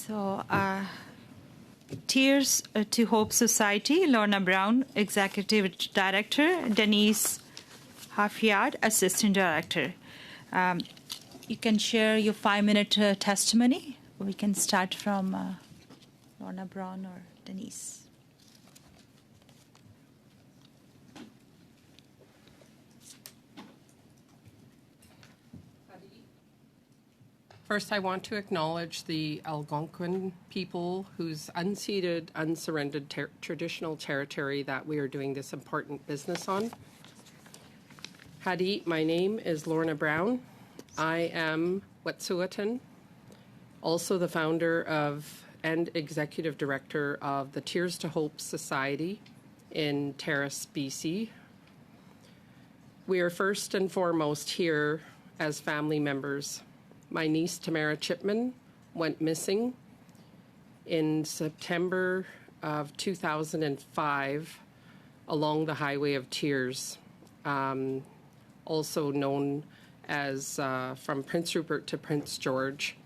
So, Tears to Hope Society, Lorna Brown, Executive Director, Denise Halfyard, Assistant Director. You can share your 5-minute testimony. We can start from Lorna Brown or Denise. First, I want to acknowledge the Algonquin people whose unceded, unsurrendered traditional territory that we are doing this important business on. Hadi, my name is Lorna Brown. I am Wet'suwet'en, also the founder of and executive director of the Tears to Hope Society in Terrace, BC. We are first and foremost here as family members. My niece, Tamara Chipman, went missing in September of 2005 along the Highway of Tears, also known as from Prince Rupert to Prince George.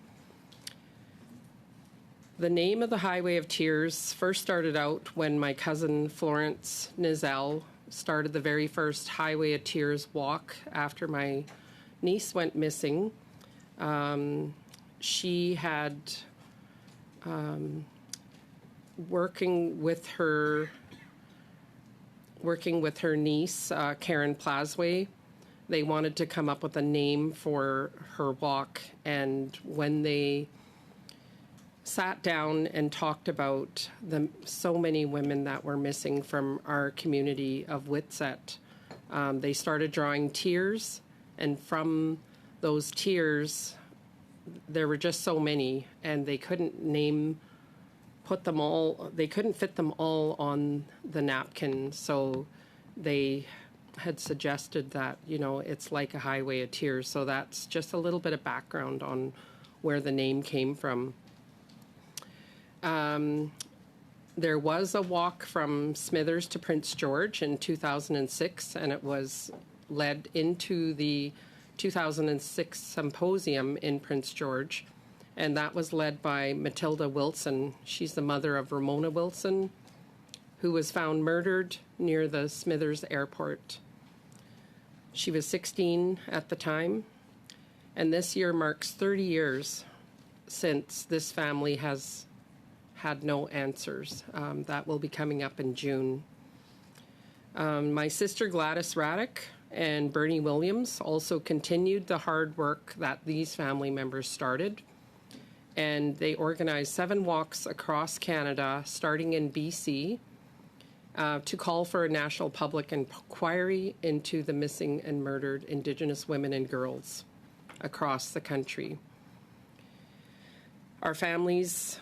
The name of the Highway of Tears first started out when my cousin Florence Nizell started the very first Highway of Tears walk after my niece went missing. She had working with her niece, Karen Plasway. They wanted to come up with a name for her walk, and when they sat down and talked about so many women that were missing from our community of Witset, they started drawing tears, and from those tears, there were just so many, and they couldn't fit them all on the napkin. So they had suggested that, it's like a highway of tears. So that's just a little bit of background on where the name came from. There was a walk from Smithers to Prince George in 2006, and it was led into the 2006 symposium in Prince George, and that was led by Matilda Wilson. She's the mother of Ramona Wilson, who was found murdered near the Smithers airport. She was 16 at the time, and this year marks 30 years since this family has had no answers. That will be coming up in June. My sister Gladys Raddick and Bernie Williams also continued the hard work that these family members started, and they organized 7 walks across Canada, starting in BC, to call for a national public inquiry into the missing and murdered Indigenous women and girls across the country. Our families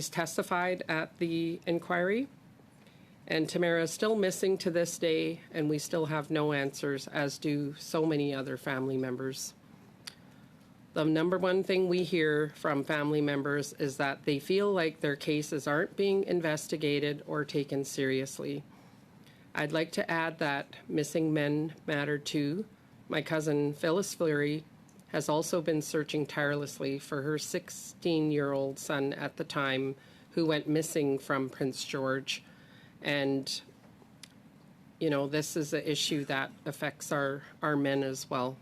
testified at the inquiry, and Tamara is still missing to this day, and we still have no answers, as do so many other family members. The number one thing we hear from family members is that they feel like their cases aren't being investigated or taken seriously. I'd like to add that missing men matter too. My cousin Phyllis Fleury has also been searching tirelessly for her 16-year-old son at the time, who went missing from Prince George. And, this is an issue that affects our men as well.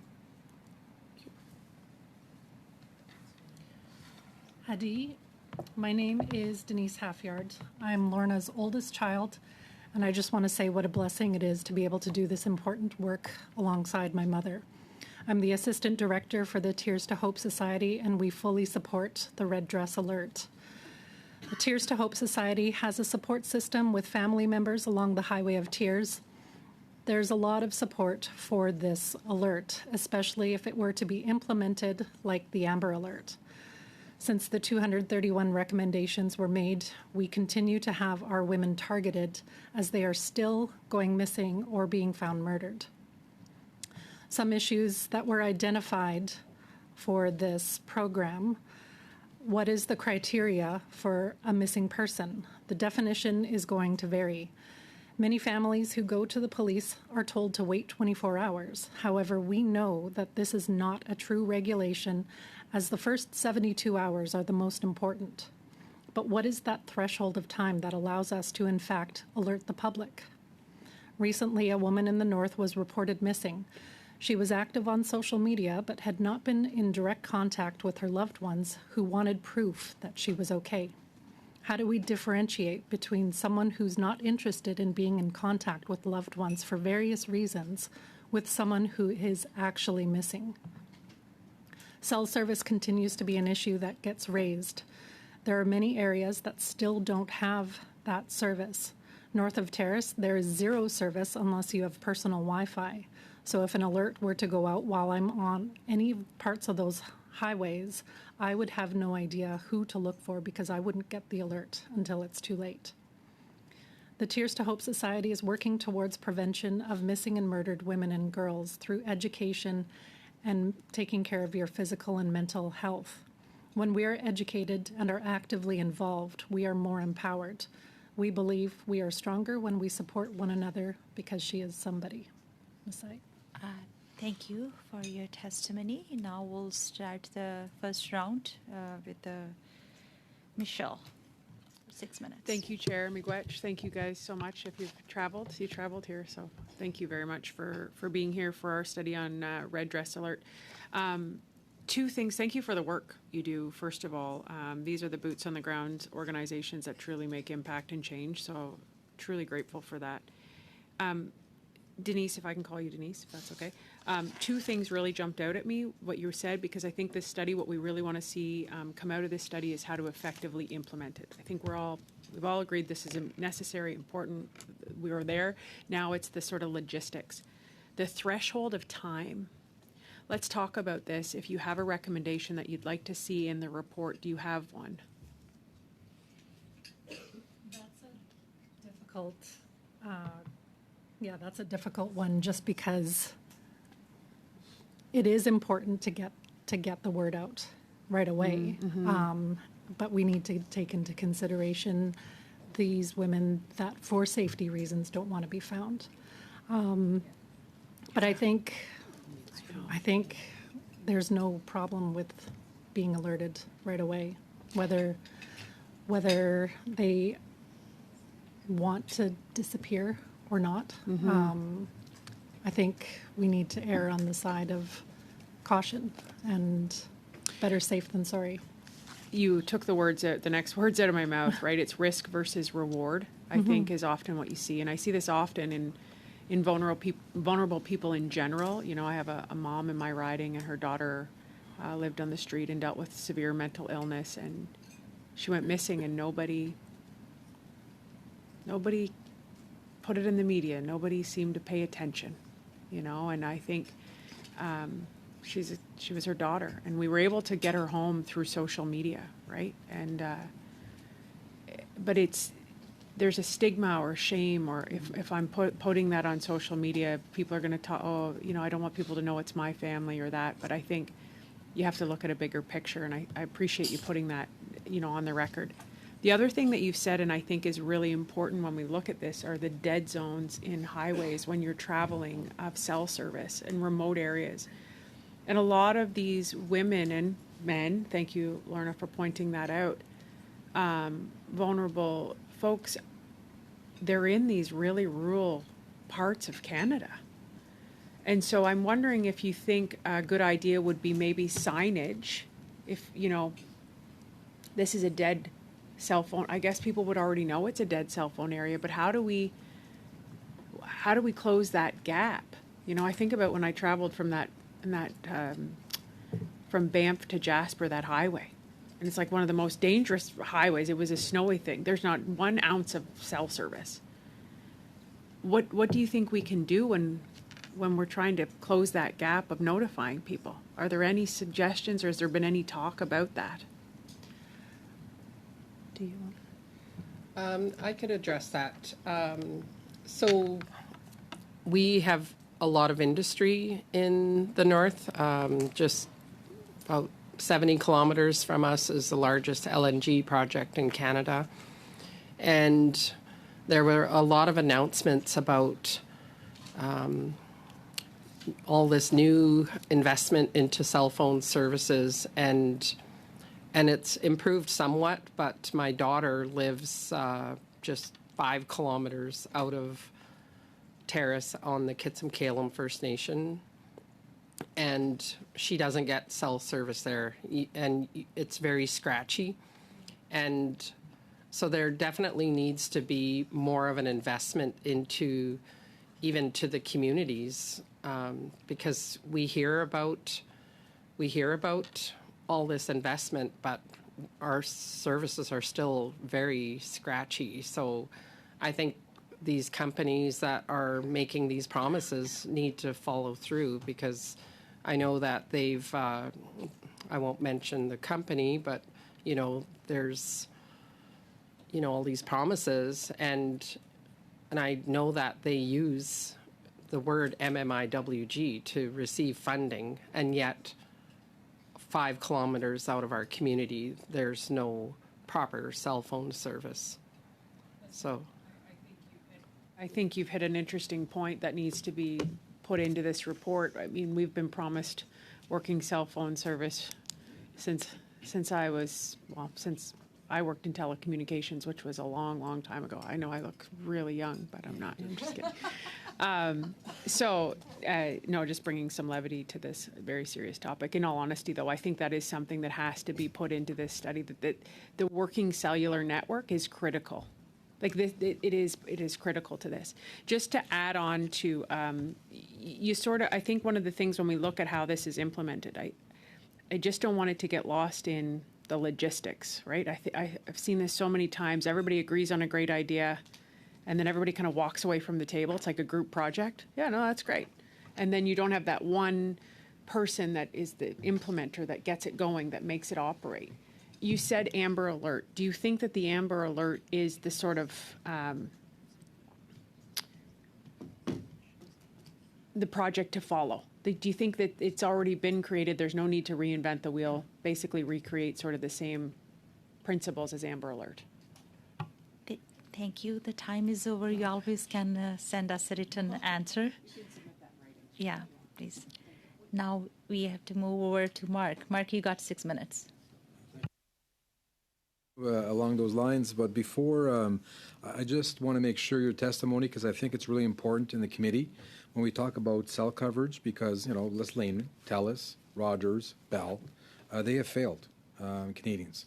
Hadi, my name is Denise Halfyard. I'm Lorna's oldest child, and I just want to say what a blessing it is to be able to do this important work alongside my mother. I'm the Assistant Director for the Tears to Hope Society, and we fully support the Red Dress Alert. The Tears to Hope Society has a support system with family members along the Highway of Tears. There's a lot of support for this alert, especially if it were to be implemented like the Amber Alert. Since the 231 recommendations were made, we continue to have our women targeted as they are still going missing or being found murdered. Some issues that were identified for this program: what is the criteria for a missing person? The definition is going to vary. Many families who go to the police are told to wait 24 hours. However, we know that this is not a true regulation, as the first 72 hours are the most important. But what is that threshold of time that allows us to, in fact, alert the public? Recently, a woman in the North was reported missing. She was active on social media, but had not been in direct contact with her loved ones who wanted proof that she was okay. How do we differentiate between someone who's not interested in being in contact with loved ones for various reasons with someone who is actually missing? Cell service continues to be an issue that gets raised. There are many areas that still don't have that service. North of Terrace, there is zero service unless you have personal Wi-Fi. So if an alert were to go out while I'm on any parts of those highways, I would have no idea who to look for because I wouldn't get the alert until it's too late. The Tears to Hope Society is working towards prevention of missing and murdered women and girls through education and taking care of your physical and mental health. When we are educated and are actively involved, we are more empowered. We believe we are stronger when we support one another because she is somebody. Masai. Thank you for your testimony. Now we'll start the first round with Michelle. 6 minutes. Thank you, Chair Miigwech. Thank you guys so much. If you've traveled, you traveled here, so thank you very much for being here for our study on Red Dress Alert. Two things. Thank you for the work you do, first of all. These are the boots on the ground organizations that truly make impact and change, so truly grateful for that. Denise, if I can call you Denise, if that's okay. Two things really jumped out at me, what you said, because I think this study, what we really want to see come out of this study is how to effectively implement it. I think we've all agreed this is necessary, important. We were there. Now it's the sort of logistics. The threshold of time. Let's talk about this. If you have a recommendation that you'd like to see in the report, do you have one? That's a difficult that's a difficult one, just because it is important to get the word out right away. But we need to take into consideration these women that, for safety reasons, don't want to be found. But I think there's no problem with being alerted right away, whether they want to disappear or not. I think we need to err on the side of caution and better safe than sorry. You took the next words out of my mouth, right? It's risk versus reward, I think, is often what you see. And I see this often in vulnerable people in general. You know, I have a mom in my riding, and her daughter lived on the street and dealt with severe mental illness, and she went missing, and nobody put it in the media. Nobody seemed to pay attention, you know, and I think she was her daughter, and we were able to get her home through social media, right? And but there's a stigma or shame, or if I'm putting that on social media, people are going to talk, oh, you know, I don't want people to know it's my family or that. But I think you have to look at a bigger picture, and I appreciate you putting that, you know, on the record. The other thing that you've said, and I think is really important when we look at this, are the dead zones in highways when you're traveling of cell service in remote areas. And a lot of these women and men, thank you, Lorna, for pointing that out, vulnerable folks, they're in these really rural parts of Canada. And so I'm wondering if you think a good idea would be maybe signage. If, you know, this is a dead cell phone, I guess people would already know it's a dead cell phone area, but how do we close that gap? You know, I think about when I traveled from from Banff to Jasper, that highway, and it's like one of the most dangerous highways. It was a snowy thing. There's not 1 ounce of cell service. What do you think we can do when we're trying to close that gap of notifying people? Are there any suggestions, or has there been any talk about that? Do you want? I could address that. So we have a lot of industry in the north. Just about 70 kilometers from us is the largest LNG project in Canada. And there were a lot of announcements about all this new investment into cell phone services, and it's improved somewhat, but my daughter lives just 5 kilometers out of Terrace on the Kitsum-Kalem First Nation, and she doesn't get cell service there, and it's very scratchy. And so there definitely needs to be more of an investment into even to the communities, because we hear about all this investment, but our services are still very scratchy. So I think these companies that are making these promises need to follow through, because I know that they've, I won't mention the company, but, there's, all these promises, and I know that they use the word MMIWG to receive funding, and yet 5 kilometers out of our community, there's no proper cell phone service. So I think you've hit an interesting point that needs to be put into this report. I mean, we've been promised working cell phone service since I worked in telecommunications, which was a long, long time ago. I know I look really young, but I'm not. I'm just kidding. No, just bringing some levity to this very serious topic. In all honesty, though, I think that is something that has to be put into this study, that the working cellular network is critical. Like this, it is critical to this. Just to add on to, I think one of the things when we look at how this is implemented, I just don't want it to get lost in the logistics, right? I've seen this so many times. Everybody agrees on a great idea, and then everybody kind of walks away from the table. It's like a group project. Yeah, no, that's great. And then you don't have that one person that is the implementer that gets it going, that makes it operate. You said Amber Alert. Do you think that the Amber Alert is the sort of the project to follow? Do you think that it's already been created, there's no need to reinvent the wheel, basically recreate sort of the same principles as Amber Alert? Thank you. The time is over. You always can send us a written answer. Yeah, please. Now we have to move over to Mark. Mark, you got 6 minutes. Along those lines, but before, I just want to make sure your testimony, because I think it's really important in the committee when we talk about cell coverage, because, let's name TELUS, Rogers, Bell, they have failed, Canadians.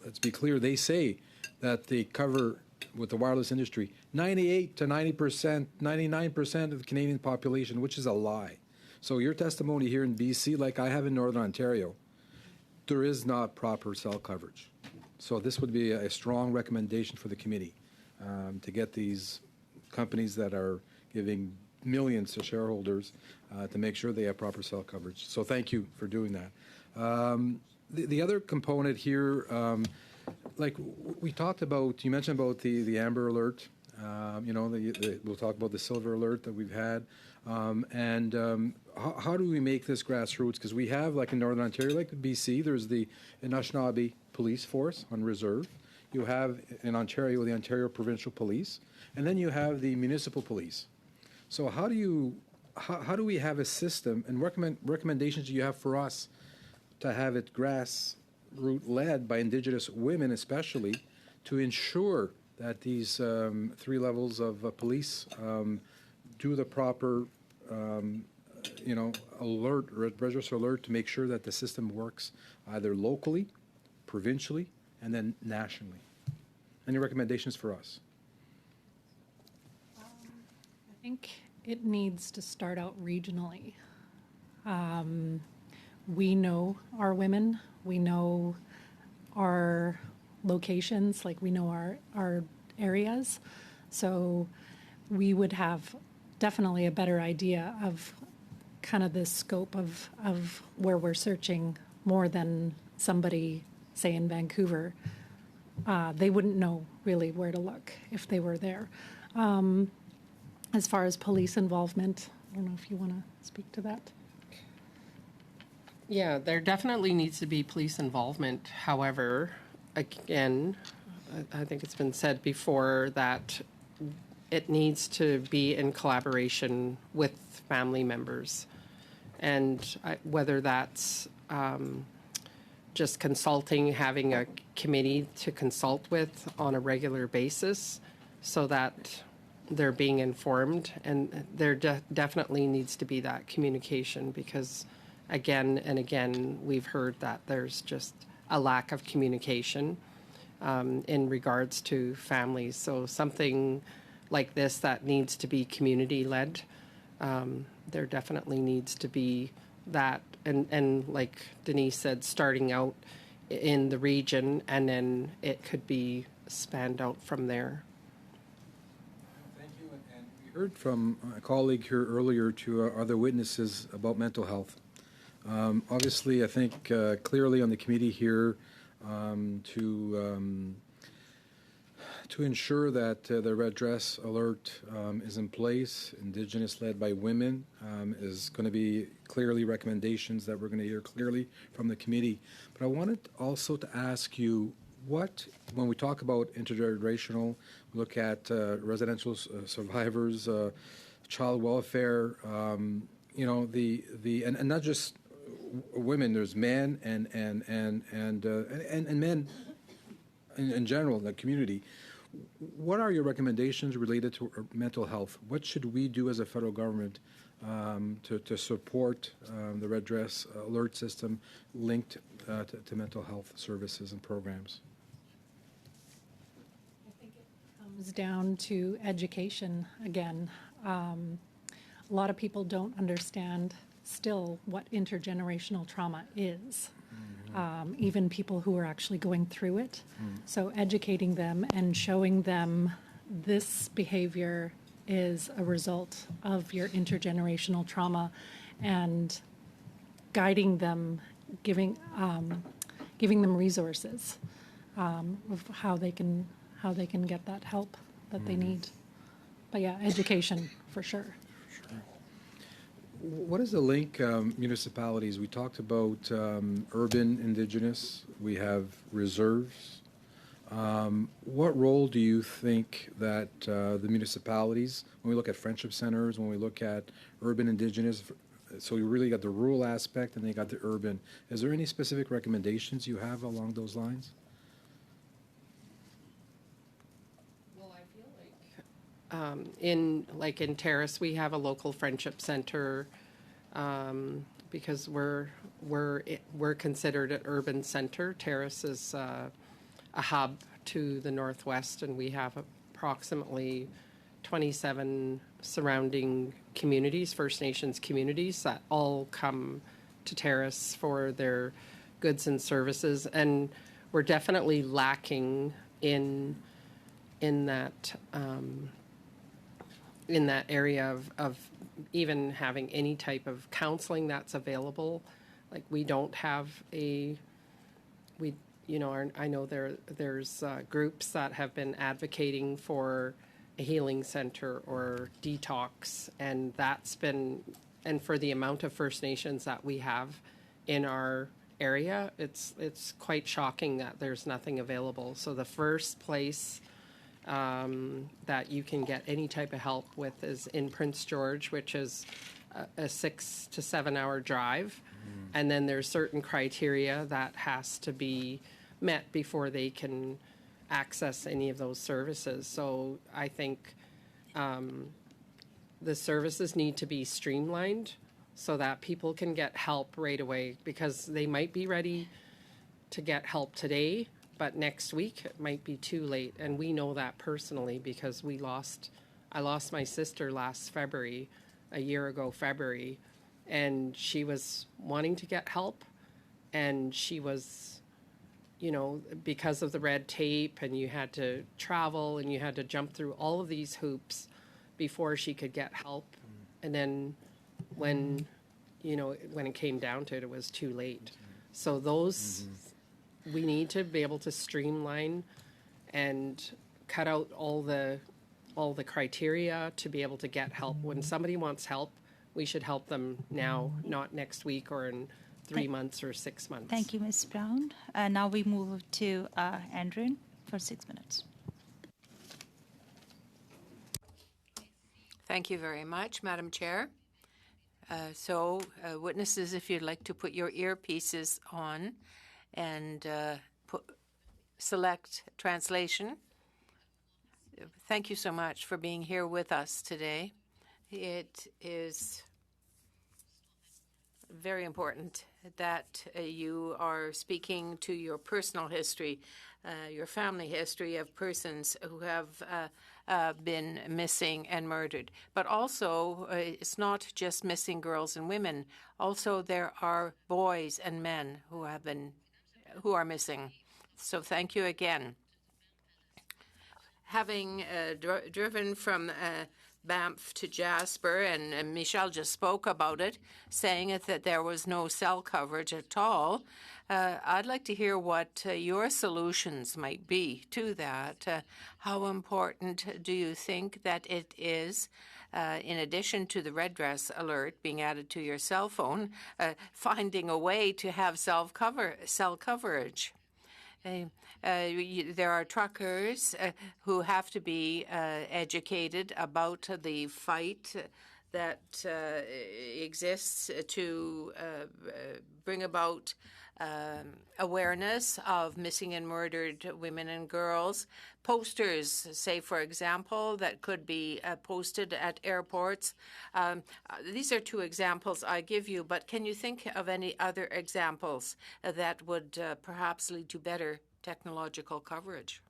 Let's be clear, they say that they cover, with the wireless industry, 98 to 90%, 99% of the Canadian population, which is a lie. So your testimony here in BC, like I have in Northern Ontario, there is not proper cell coverage. So this would be a strong recommendation for the committee to get these companies that are giving millions to shareholders to make sure they have proper cell coverage. So thank you for doing that. The other component here, like we talked about, you mentioned about the Amber Alert. We'll talk about the Silver Alert that we've had. How do we make this grassroots? Because we have, like in Northern Ontario, like BC, there's the Anishinaabe Police Force on reserve. You have in Ontario the Ontario Provincial Police, and then you have the municipal police. So how do we have a system, and recommendations do you have for us to have it grassroots led by Indigenous women especially, to ensure that these 3 levels of police do the proper alert, register alert, to make sure that the system works either locally, provincially, and then nationally? Any recommendations for us? I think it needs to start out regionally. We know our women, we know our locations, like we know our areas, so we would have definitely a better idea of kind of the scope of where we're searching, more than somebody, say in Vancouver, they wouldn't know really where to look if they were there. As far as police involvement, I don't know if you want to speak to that. Yeah, there definitely needs to be police involvement. However, again, I think it's been said before that it needs to be in collaboration with family members. And whether that's just consulting, having a committee to consult with on a regular basis so that they're being informed. And there definitely needs to be that communication because again and again, we've heard that there's just a lack of communication in regards to families. So something like this that needs to be community-led, there definitely needs to be that. And like Denise said, starting out in the region, and then it could be spanned out from there. Thank you. And we heard from a colleague here earlier to other witnesses about mental health. Obviously, I think clearly on the committee here to ensure that the red dress alert is in place, Indigenous led by women, is going to be clearly recommendations that we're going to hear clearly from the committee. But I wanted also to ask you, when we talk about intergenerational, we look at residential survivors, child welfare, and not just women. There's men and men in general in the community. What are your recommendations related to mental health? What should we do as a federal government to support the red dress alert system linked to mental health services and programs? I think it comes down to education again. A lot of people don't understand still what intergenerational trauma is, even people who are actually going through it. So educating them and showing them this behavior is a result of your intergenerational trauma, and guiding them, giving them resources of how they can get that help that they need. But yeah, education for sure. What is the link, municipalities? We talked about urban Indigenous. We have reserves. What role do you think that the municipalities, when we look at friendship centers, when we look at urban Indigenous, so you really got the rural aspect and they got the urban. Is there any specific recommendations you have along those lines? Well, I feel like in Terrace, we have a local friendship center because we're considered an urban center. Terrace is a hub to the northwest, and we have approximately 27 surrounding communities, First Nations communities, that all come to Terrace for their goods and services. And we're definitely lacking in that area of even having any type of counseling that's available. Like we don't have I know there's groups that have been advocating for a healing center or detox, and and for the amount of First Nations that we have in our area, it's quite shocking that there's nothing available. So the first place that you can get any type of help with is in Prince George, which is a 6 to 7 hour drive. And then there's certain criteria that has to be met before they can access any of those services. So I think the services need to be streamlined so that people can get help right away, because they might be ready to get help today, but next week it might be too late. And we know that personally because I lost my sister last February, a year ago February, and she was wanting to get help, and she was, because of the red tape, and you had to travel and you had to jump through all of these hoops before she could get help. And then when it came down to it, it was too late. So we need to be able to streamline and cut out all the criteria to be able to get help. When somebody wants help, we should help them now, not next week or in 3 months or 6 months. Thank you, Ms. Brown. Now we move to Andrew for 6 minutes. Thank you very much, Madam Chair. Witnesses, if you'd like to put your earpieces on and select translation. Thank you so much for being here with us today. It is very important that you are speaking to your personal history, your family history of persons who have been missing and murdered. But also, it's not just missing girls and women. Also, there are boys and men who are missing. So thank you again. Having driven from Banff to Jasper, and Michelle just spoke about it, saying that there was no cell coverage at all. I'd like to hear what your solutions might be to that. How important do you think that it is, in addition to the red dress alert being added to your cell phone, finding a way to have cell coverage? There are truckers who have to be educated about the fight that exists to bring about awareness of missing and murdered women and girls. Posters, say, for example, that could be posted at airports. These are 2 examples I give you, but can you think of any other examples that would perhaps lead to better technological coverage?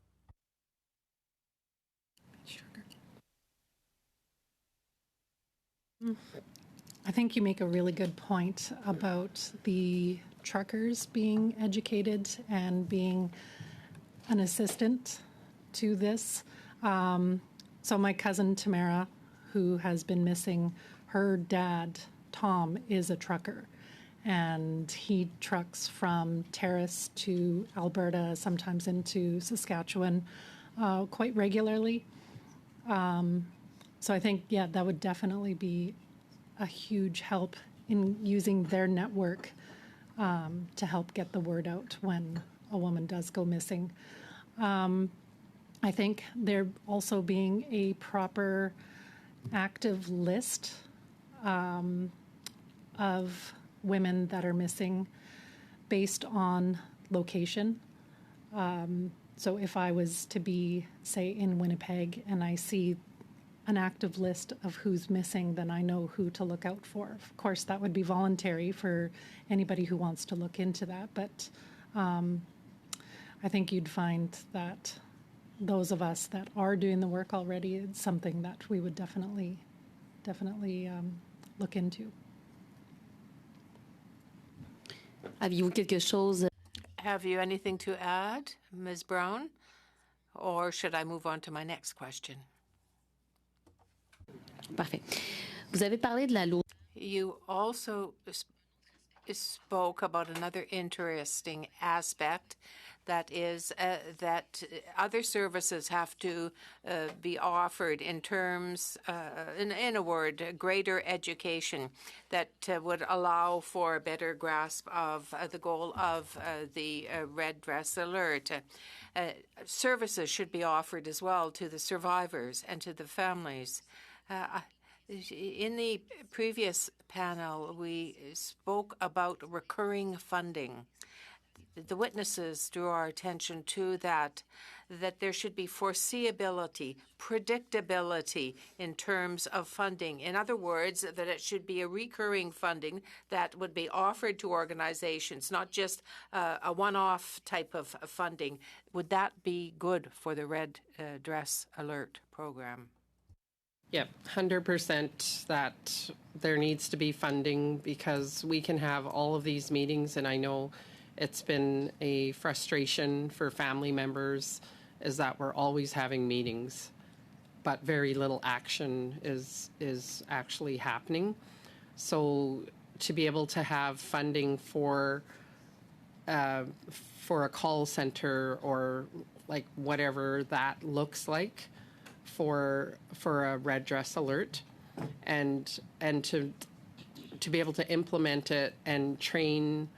I think you make a really good point about the truckers being educated and being an assistant to this. So my cousin Tamara, who has been missing, her dad, Tom, is a trucker. And he trucks from Terrace to Alberta, sometimes into Saskatchewan, quite regularly. So I think, yeah, that would definitely be a huge help in using their network to help get the word out when a woman does go missing. I think there also being a proper active list of women that are missing based on location. So if I was to be, say, in Winnipeg and I see an active list of who's missing, then I know who to look out for. Of course, that would be voluntary for anybody who wants to look into that, but I think you'd find that those of us that are doing the work already, it's something that we would definitely look into. Have you anything to add, Ms. Brown? Or should I move on to my next question? Parfait. Vous avez parlé de la loi. You also spoke about another interesting aspect, that is that other services have to be offered in terms, in a word, greater education that would allow for a better grasp of the goal of the red dress alert. Services should be offered as well to the survivors and to the families. In the previous panel, we spoke about recurring funding. The witnesses drew our attention to that there should be foreseeability, predictability in terms of funding. In other words, that it should be a recurring funding that would be offered to organizations, not just a one-off type of funding. Would that be good for the Red Dress Alert program? Yep, 100% that there needs to be funding, because we can have all of these meetings, and I know it's been a frustration for family members is that we're always having meetings, but very little action is actually happening. So to be able to have funding for a call center or like whatever that looks like for a red dress alert, and to be able to implement it and train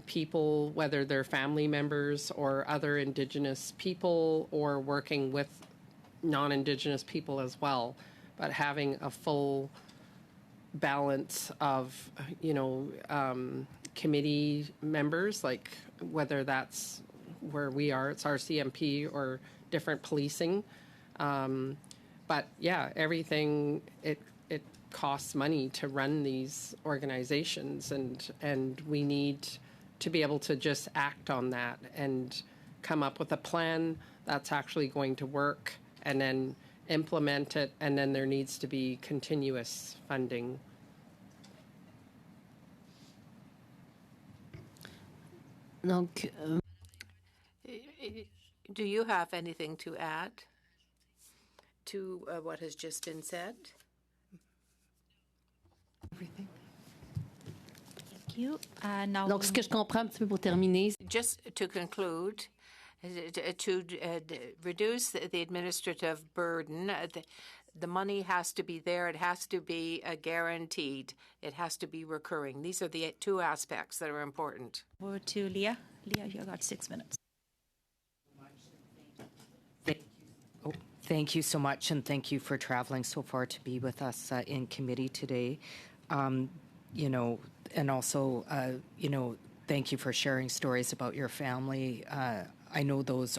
people, whether they're family members or other Indigenous people or working with non-Indigenous people as well, but having a full balance of, committee members, like whether that's where we are, it's our CMP or different policing. But yeah, everything, it costs money to run these organizations, and we need to be able to just act on that and come up with a plan that's actually going to work and then implement it, and then there needs to be continuous funding. Donc, Do you have anything to add to what has just been said? Thank you. Now, donc, ce que je comprends un petit peu pour terminer, Just to conclude, to reduce the administrative burden, the money has to be there. It has to be guaranteed. It has to be recurring. These are the two aspects that are important. over to Leah. Leah, you got 6 minutes. Thank you so much, and thank you for traveling so far to be with us in committee today. And also, thank you for sharing stories about your family. I know those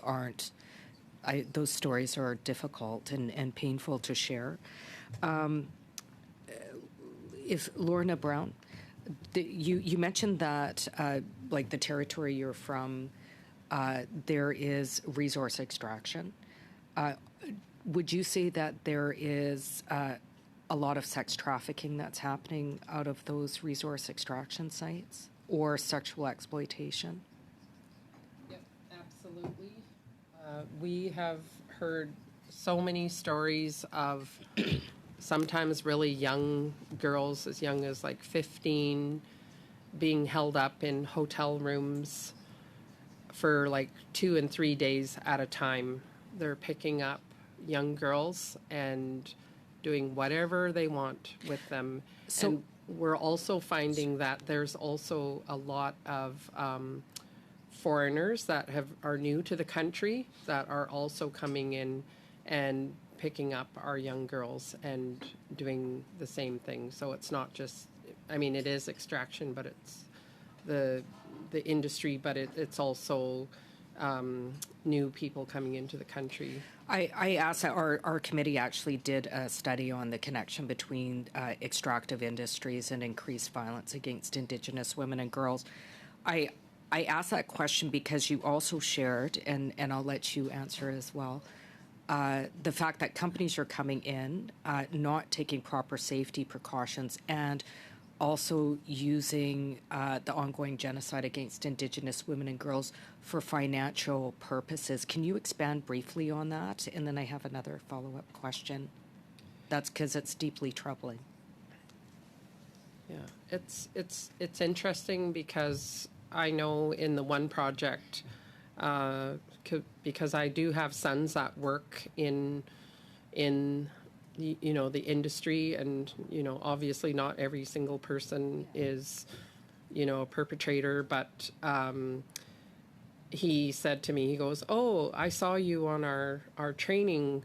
those stories are difficult and painful to share. If Lorna Brown, you mentioned that, like the territory you're from, there is resource extraction. Would you say that there is a lot of sex trafficking that's happening out of those resource extraction sites, or sexual exploitation? Yep, absolutely. We have heard so many stories of sometimes really young girls, as young as like 15, being held up in hotel rooms for like 2 and 3 days at a time. They're picking up young girls and doing whatever they want with them. So- and we're also finding that there's also a lot of foreigners that are new to the country that are also coming in and picking up our young girls and doing the same thing. So it's not just, it is extraction, but it's the industry, but it's also new people coming into the country. I asked that our committee actually did a study on the connection between extractive industries and increased violence against Indigenous women and girls. I asked that question because you also shared, and I'll let you answer as well, the fact that companies are coming in, not taking proper safety precautions, and also using the ongoing genocide against Indigenous women and girls for financial purposes. Can you expand briefly on that? And then I have another follow-up question. That's because it's deeply troubling. Yeah, it's interesting because I know in the one project, because I do have sons that work in the industry, and obviously not every single person is a perpetrator, but he said to me, he goes, "Oh, I saw you on our training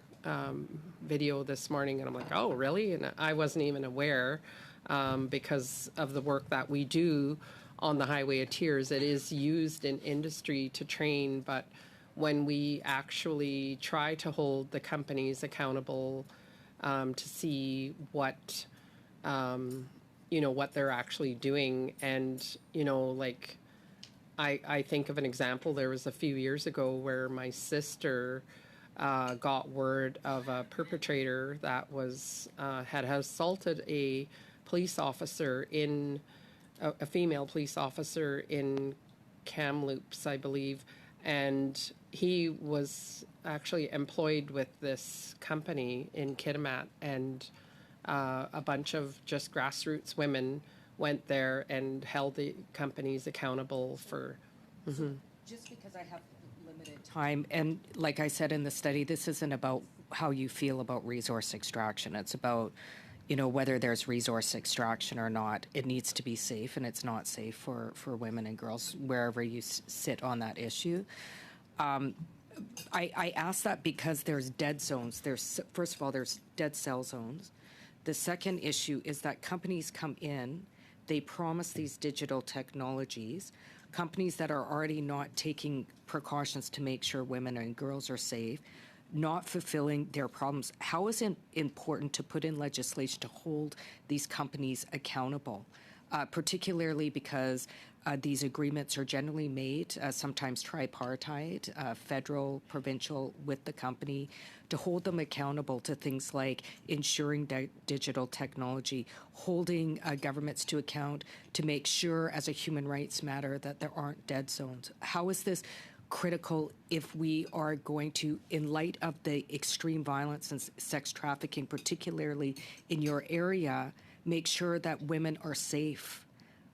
video this morning," and I'm like, "Oh, really?" And I wasn't even aware, because of the work that we do on the Highway of Tears. It is used in industry to train, but when we actually try to hold the companies accountable, to see what they're actually doing, and like I think of an example. There was a few years ago where my sister got word of a perpetrator that was had assaulted a police officer a female police officer in Kamloops, I believe, and he was actually employed with this company in Kitimat, and a bunch of just grassroots women went there and held the companies accountable for. Just because I have limited limited time, and like I said in the study, this isn't about how you feel about resource extraction. It's about, whether there's resource extraction or not. It needs to be safe, and it's not safe for women and girls wherever you sit on that issue. I ask that because there's dead zones. First of all, there's dead cell zones. The second issue is that companies come in, they promise these digital technologies, companies that are already not taking precautions to make sure women and girls are safe, not fulfilling their problems. How is it important to put in legislation to hold these companies accountable, particularly because these agreements are generally made, sometimes tripartite, federal, provincial, with the company, to hold them accountable to things like ensuring digital technology, holding governments to account to make sure, as a human rights matter, that there aren't dead zones. How is this critical if we are going to, in light of the extreme violence and sex trafficking, particularly in your area, make sure that women are safe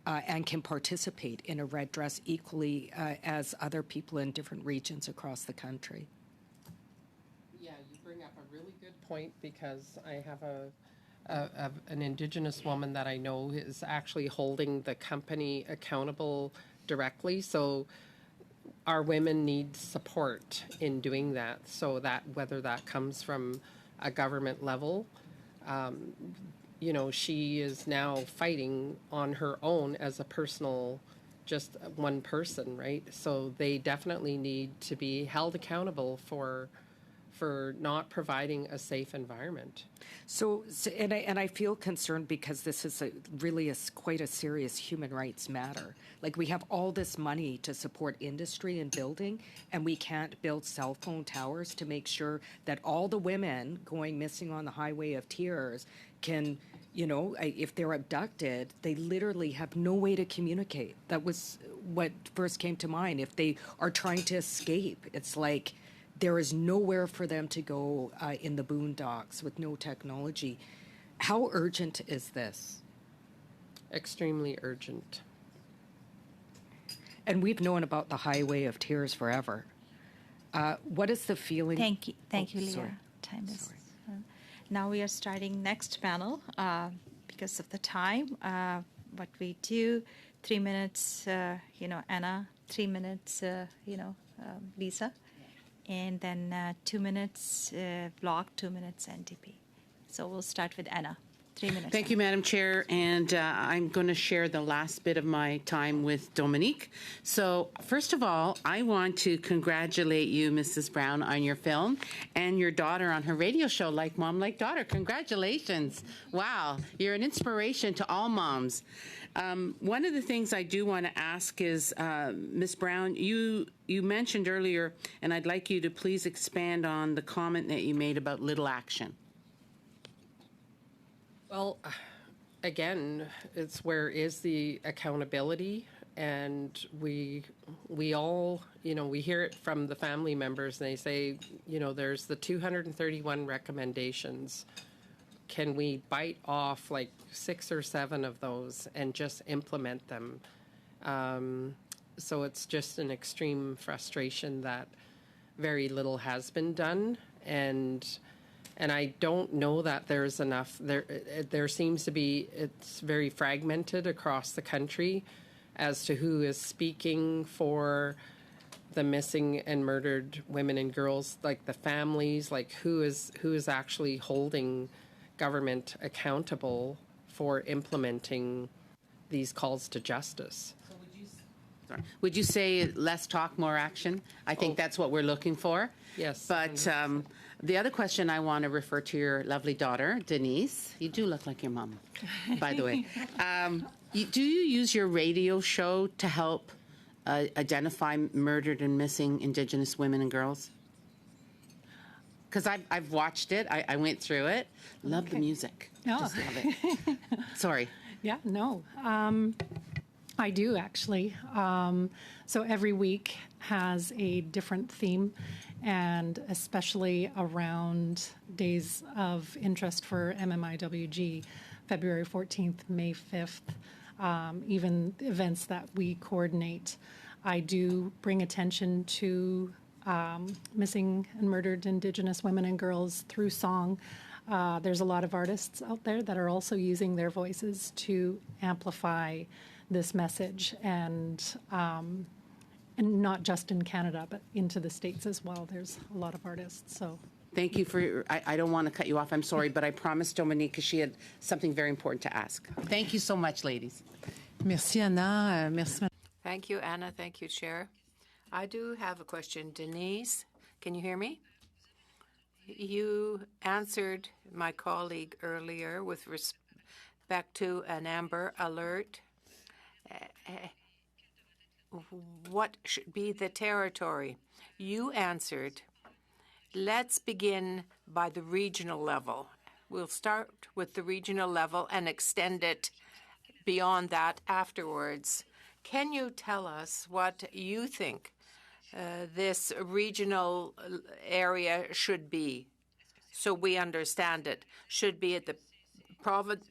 and can participate in a red dress equally as other people in different regions across the country? Yeah, you bring up a really good point, because I have an Indigenous woman that I know is actually holding the company accountable directly. So our women need support in doing that, so that whether that comes from a government level, she is now fighting on her own as a personal, just one person, right? So they definitely need to be held accountable for not providing a safe environment. So I feel concerned because this is quite a serious human rights matter. Like, we have all this money to support industry and building, and we can't build cell phone towers to make sure that all the women going missing on the Highway of Tears can, if they're abducted, they literally have no way to communicate. That was what first came to mind. If they are trying to escape, it's like there is nowhere for them to go in the boondocks with no technology. How urgent is this? Extremely urgent. And we've known about the Highway of Tears forever. What is the feeling? Thank you, Leah. Sorry. Time is. Now we are starting next panel because of the time. What we do, 3 minutes, Anna, 3 minutes, Lisa, and then 2 minutes block, 2 minutes NDP. So we'll start with Anna. 3 minutes. Thank you, Madam Chair. And I'm going to share the last bit of my time with Dominique. So first of all, I want to congratulate you, Mrs. Brown, on your film, and your daughter on her radio show, Like Mom, Like Daughter. Congratulations. Wow. You're an inspiration to all moms. One of the things I do want to ask is, Ms. Brown, you mentioned earlier, and I'd like you to please expand on the comment that you made about little action. Well, again, it's where is the accountability? And we all, we hear it from the family members, and they say, there's the 231 recommendations. Can we bite off like 6 or 7 of those and just implement them? So it's just an extreme frustration that very little has been done, and I don't know that there's enough. There seems to be, it's very fragmented across the country as to who is speaking for the missing and murdered women and girls, like the families, like who is actually holding government accountable for implementing these calls to justice. Would you say less talk, more action? I think that's what we're looking for. Yes. But the other question I want to refer to your lovely daughter, Denise. You do look like your mom, by the way. Do you use your radio show to help identify murdered and missing Indigenous women and girls? Because I've watched it. I went through it. Love the music. No. Just love it. Sorry. Yeah, no. I do, actually. So every week has a different theme, and especially around days of interest for MMIWG, February 14th, May 5th, even events that we coordinate. I do bring attention to missing and murdered Indigenous women and girls through song. There's a lot of artists out there that are also using their voices to amplify this message, and not just in Canada, but into the States as well. There's a lot of artists. So Thank you for, I don't want to cut you off, I'm sorry, but I promised Dominique because she had something very important to ask. Thank you so much, ladies. Merci, Anna. Merci. Thank you, Anna. Thank you, Chair. I do have a question. Denise, can you hear me? You answered my colleague earlier with respect to an Amber Alert. What should be the territory? You answered, let's begin by the regional level. We'll start with the regional level and extend it beyond that afterwards. Can you tell us what you think this regional area should be, so we understand it? Should be at the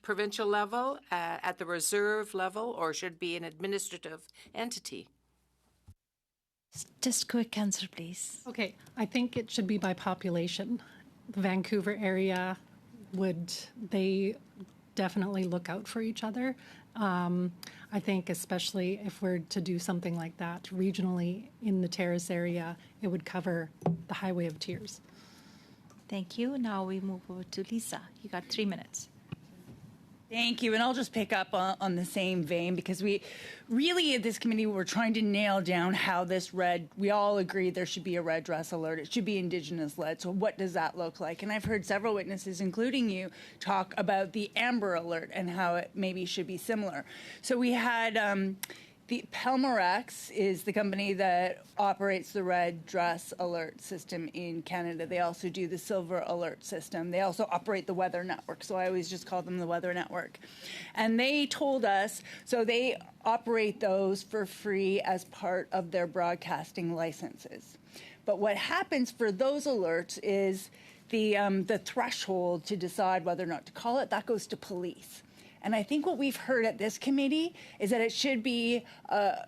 provincial level, at the reserve level, or should be an administrative entity? Just quick answer, please. okay, I think it should be by population. The Vancouver area they definitely look out for each other. I think especially if we're to do something like that regionally in the Terrace area, it would cover the Highway of Tears. Thank you. Now we move over to Lisa. You got 3 minutes. Thank you. And I'll just pick up on the same vein, because we really at this committee were trying to nail down how this we all agree there should be a red dress alert. It should be Indigenous led. So what does that look like? And I've heard several witnesses, including you, talk about the Amber Alert and how it maybe should be similar. So we had the Pelmorex is the company that operates the red dress alert system in Canada. They also do the silver alert system. They also operate the Weather Network, so I always just call them the Weather Network. And they told us, so they operate those for free as part of their broadcasting licenses. But what happens for those alerts is the threshold to decide whether or not to call it, that goes to police. And I think what we've heard at this committee is that it should be a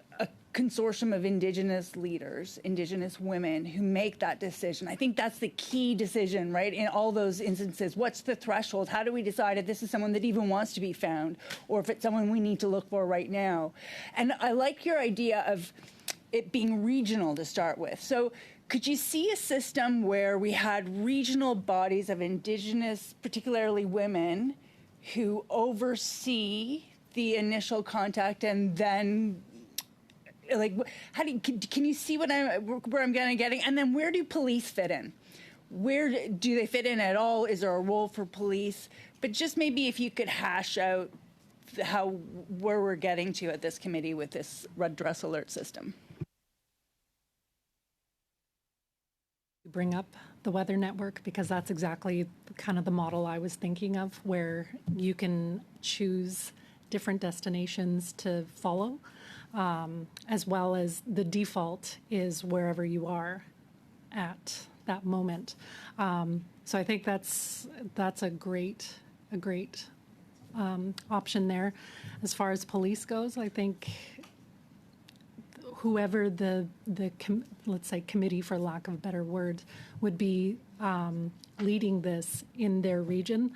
consortium of Indigenous leaders, Indigenous women who make that decision. I think that's the key decision, right? In all those instances, what's the threshold? How do we decide if this is someone that even wants to be found, or if it's someone we need to look for right now? And I like your idea of it being regional to start with. So could you see a system where we had regional bodies of Indigenous, particularly women, who oversee the initial contact, and then, like, can you see where I'm kind of getting? And then where do police fit in? Where do they fit in at all? Is there a role for police? But just maybe if you could hash out where we're getting to at this committee with this red dress alert system. Bring up the Weather Network, because that's exactly kind of the model I was thinking of, where you can choose different destinations to follow, as well as the default is wherever you are at that moment. So I think that's a great option there. As far as police goes, I think whoever let's say committee, for lack of a better word, would be leading this in their region,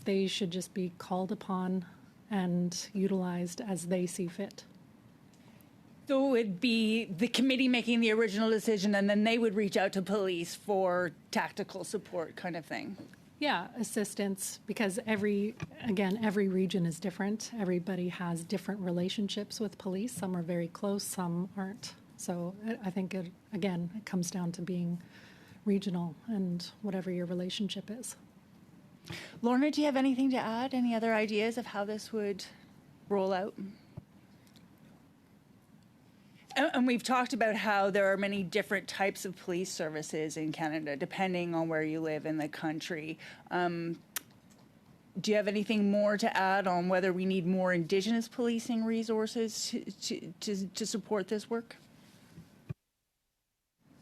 they should just be called upon and utilized as they see fit. So it would be the committee making the original decision, and then they would reach out to police for tactical support kind of thing. Yeah, assistance, because every region is different. Everybody has different relationships with police. Some are very close, some aren't. So I think, it comes down to being regional and whatever your relationship is. Lorna, do you have anything to add? Any other ideas of how this would roll out? And we've talked about how there are many different types of police services in Canada, depending on where you live in the country. Do you have anything more to add on whether we need more Indigenous policing resources to support this work?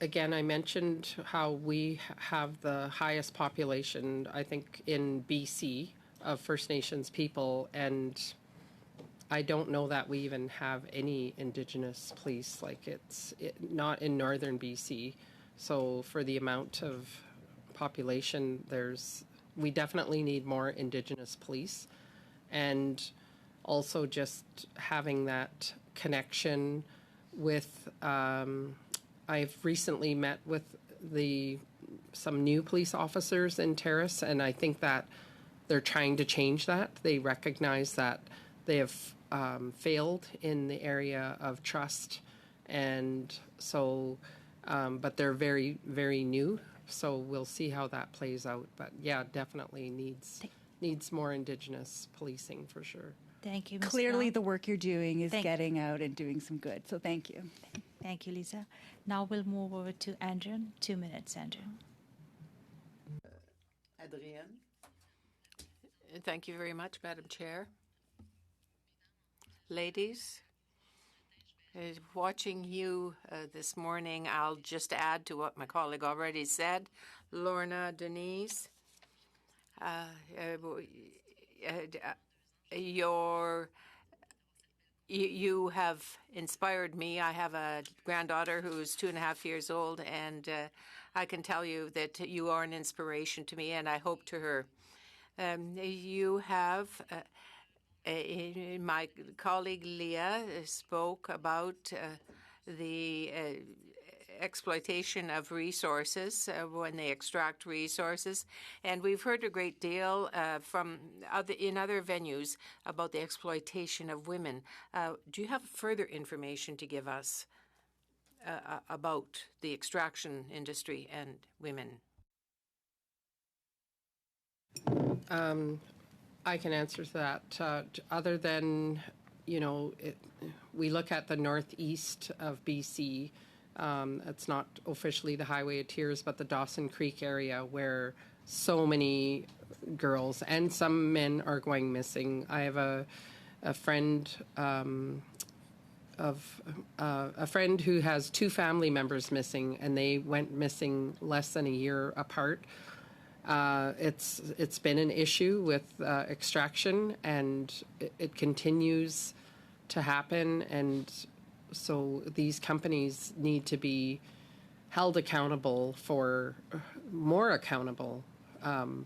Again, I mentioned how we have the highest population, I think, in BC of First Nations people, and I don't know that we even have any Indigenous police. Like not in northern BC. So for the amount of population, we definitely need more Indigenous police, and also just having that connection with. I've recently met with some new police officers in Terrace, and I think that they're trying to change that. They recognize that they have failed in the area of trust, and so, but they're very, very new. So we'll see how that plays out. But yeah, definitely needs more Indigenous policing for sure. Thank you, Ms. Clearly, Brown. the work you're doing is Thank you. getting out and doing some good. So thank you. Thank you, Lisa. Now we'll move over to Andrew. 2 minutes, Andrew. Adrienne. Thank you very much, Madam Chair. Ladies, watching you this morning, I'll just add to what my colleague already said. Lorna, Denise, you have inspired me. I have a granddaughter who's 2.5 years old, and I can tell you that you are an inspiration to me, and I hope to her. You have, my colleague Leah spoke about the exploitation of resources when they extract resources, and we've heard a great deal in other venues about the exploitation of women. Do you have further information to give us about the extraction industry and women? I can answer to that. Other than, we look at the northeast of BC. It's not officially the Highway of Tears, but the Dawson Creek area where so many girls and some men are going missing. I have a friend a friend who has 2 family members missing, and they went missing less than a year apart. It's been an issue with extraction, and it continues to happen, and so these companies need to be held accountable more accountable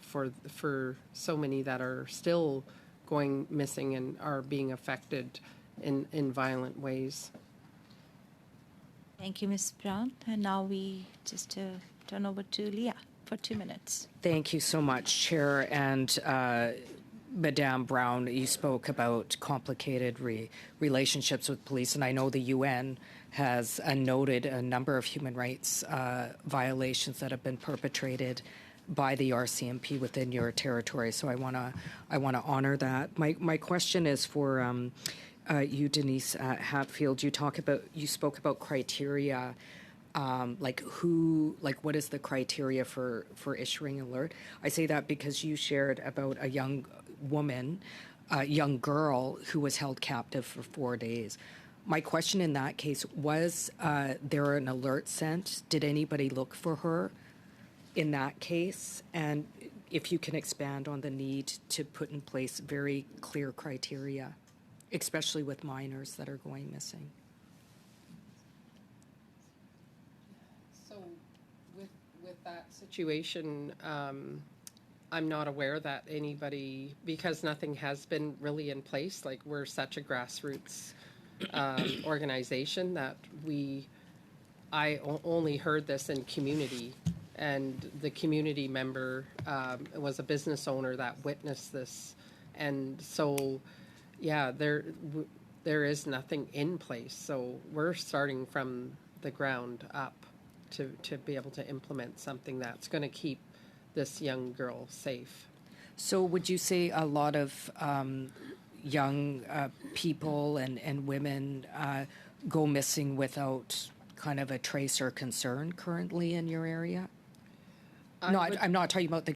for so many that are still going missing and are being affected in violent ways. Thank you, Ms. Brown. And now we just turn over to Leah for 2 minutes. Thank you so much, Chair. And Madame Brown, you spoke about complicated relationships with police, and I know the UN has noted a number of human rights violations that have been perpetrated by the RCMP within your territory. So I want to honor that. My question is for you, Denise Hatfield. You spoke about criteria. What is the criteria for issuing an alert? I say that because you shared about a young woman, a young girl who was held captive for 4 days. My question in that case, was there an alert sent? Did anybody look for her in that case? And if you can expand on the need to put in place very clear criteria, especially with minors that are going missing. So with that situation, I'm not aware that anybody, because nothing has been really in place. Like, we're such a grassroots organization that I only heard this in community, and the community member was a business owner that witnessed this, and so yeah, there is nothing in place. So we're starting from the ground up to be able to implement something that's going to keep this young girl safe. So would you say a lot of young people and women go missing without kind of a trace or concern currently in your area? I'm not talking about the